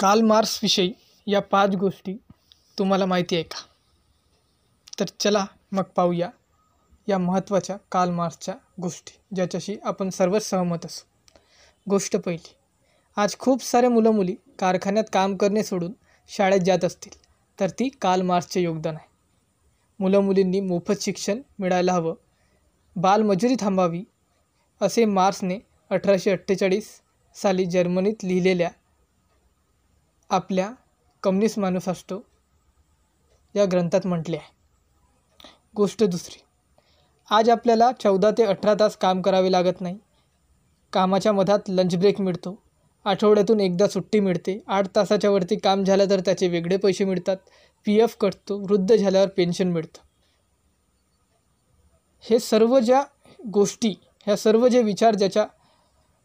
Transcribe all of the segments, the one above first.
Carl मार्क्सविषयी या 5 गोष्टी तुम्हाला माहिती आहे का? तर चला मग पाहूया या महत्त्वाच्या कार्ल मार्क्सच्या गोष्टी, ज्याच्याशी आपण सर्वच सहमत असू. गोष्ट पहिली, आज खूप सारे मुलं-मुली कारखान्यात काम करणे सोडून शाळेत जात असतील, तर ती कार्ल मार्क्सचे योगदान आहे. मुलं-मुलींनी मोफत शिक्षण मिळायला हवं, बालमजुरी थांबावी, असे मार्क्सने 1848 साली जर्मनीत लिहिलेल्या आपल्या कम्युनिस्ट मॅनिफेस्टो या ग्रंथात म्हटले आहे. गोष्ट दुसरी, आज आपल्याला 14 ते 18 तास काम करावे लागत नाही. कामाच्या मधात लंच ब्रेक मिळतो, आठवड्यातून एकदा सुट्टी मिळते, 8 तासाच्या वरती काम झालं तर त्याचे वेगळे पैसे मिळतात, PF कटतो, वृद्ध झाल्यावर पेन्शन मिळतं. हे सर्व ज्या गोष्टी, ह्या सर्व जे विचार ज्याच्या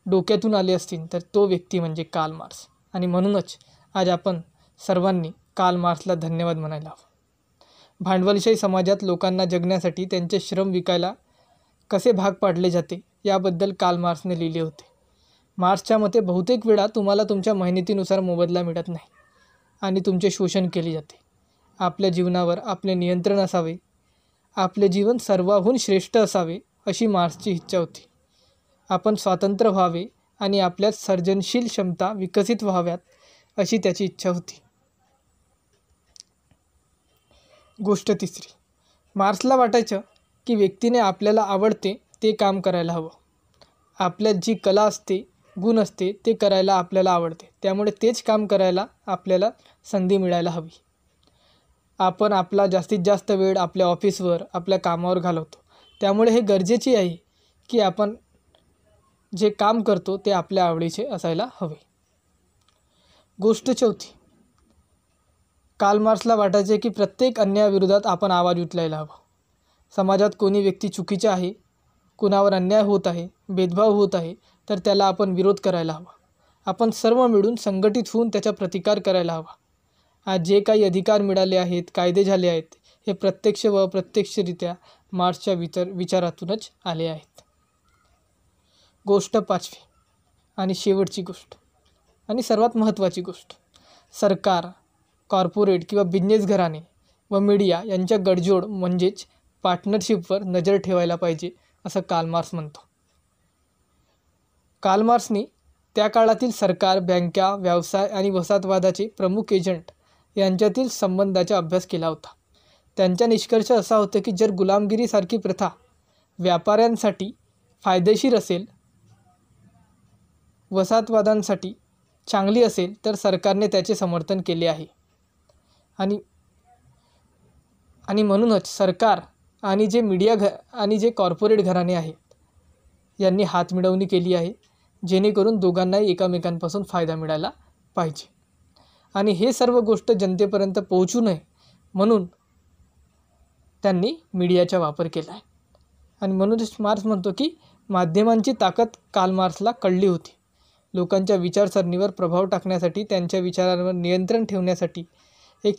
डोक्यातून आले असतील, तर तो व्यक्ती म्हणजे कार्ल मार्क्स. आणि म्हणूनच आज आपण सर्वांनी कार्ल मार्क्सला धन्यवाद म्हणायला हवं. भांडवलशाही समाजात लोकांना जगण्यासाठी त्यांचे श्रम विकायला कसे भाग पाडले जाते, याबद्दल कार्ल मार्क्सने लिहिले होते. मार्क्सच्या मते बहुतेक वेळा तुम्हाला तुमच्या मेहनतीनुसार मोबदला मिळत नाही आणि तुमचे शोषण केले जाते. आपल्या जीवनावर आपले नियंत्रण असावे, आपले जीवन सर्वाहून श्रेष्ठ असावे, अशी मार्क्सची इच्छा होती. आपण स्वतंत्र व्हावे आणि आपल्यात सर्जनशील क्षमता विकसित व्हाव्यात, अशी त्याची इच्छा होती. गोष्ट तिसरी, मार्क्सला वाटायचं की व्यक्तीने आपल्याला आवडते ते काम करायला हवं. आपल्यात जी कला असते, गुण असते, ते करायला आपल्याला आवडते, त्यामुळे तेच काम करायला आपल्याला संधी मिळायला हवी. आपण आपला जास्तीत जास्त वेळ आपल्या ऑफिसवर, आपल्या कामावर घालवतो, त्यामुळे हे गरजेचे आहे की आपण जे काम करतो ते आपल्या आवडीचे असायला हवे. गोष्ट चौथी, कार्ल मार्क्सला वाटायचे की प्रत्येक अन्यायाविरोधात आपण आवाज उचलायला हवा. समाजात कोणी व्यक्ती चुकीचे आहे, कुणावर अन्याय होत आहे, भेदभाव होत आहे, तर त्याला आपण विरोध करायला हवा. आपण सर्व मिळून संघटित होऊन त्याचा प्रतिकार करायला हवा. आज जे काही अधिकार मिळाले आहेत, कायदे झाले आहेत, हे प्रत्यक्ष व अप्रत्यक्षरित्या मार्क्सच्या विचारातूनच आले आहेत. गोष्ट पाचवी आणि शेवटची गोष्ट आणि सर्वात महत्त्वाची गोष्ट, सरकार, कॉर्पोरेट किंवा बिझनेस घराणे व मीडिया यांच्या गडजोड म्हणजेच पार्टनरशिपवर नजर ठेवायला पाहिजे, असं कार्ल मार्क्स म्हणतो. कार्ल मार्क्सनी त्या काळातील सरकार, बँका, व्यवसाय आणि वसाहतवादाचे प्रमुख एजंट यांच्यातील संबंधाचा अभ्यास केला होता. त्यांचा निष्कर्ष असा होता की जर गुलामगिरीसारखी प्रथा व्यापाऱ्यांसाठी फायदेशीर असेल, वसाहतवादांसाठी चांगली असेल, तर सरकारने त्याचे समर्थन केले आहे. आणि म्हणूनच सरकार आणि जे मीडिया आणि जे कॉर्पोरेट घराणे आहेत, यांनी हातमिळवणी केली आहे, जेणेकरून दोघांनाही एकमेकांपासून फायदा मिळाला पाहिजे. आणि हे सर्व गोष्ट जनतेपर्यंत पोहोचू नये म्हणून त्यांनी मीडियाचा वापर केला आहे. आणि म्हणूनच मार्क्स म्हणतो की माध्यमांची ताकद कार्ल मार्क्सला कळली होती. लोकांच्या विचारसरणीवर प्रभाव टाकण्यासाठी, त्यांच्या विचारांवर नियंत्रण ठेवण्यासाठी एक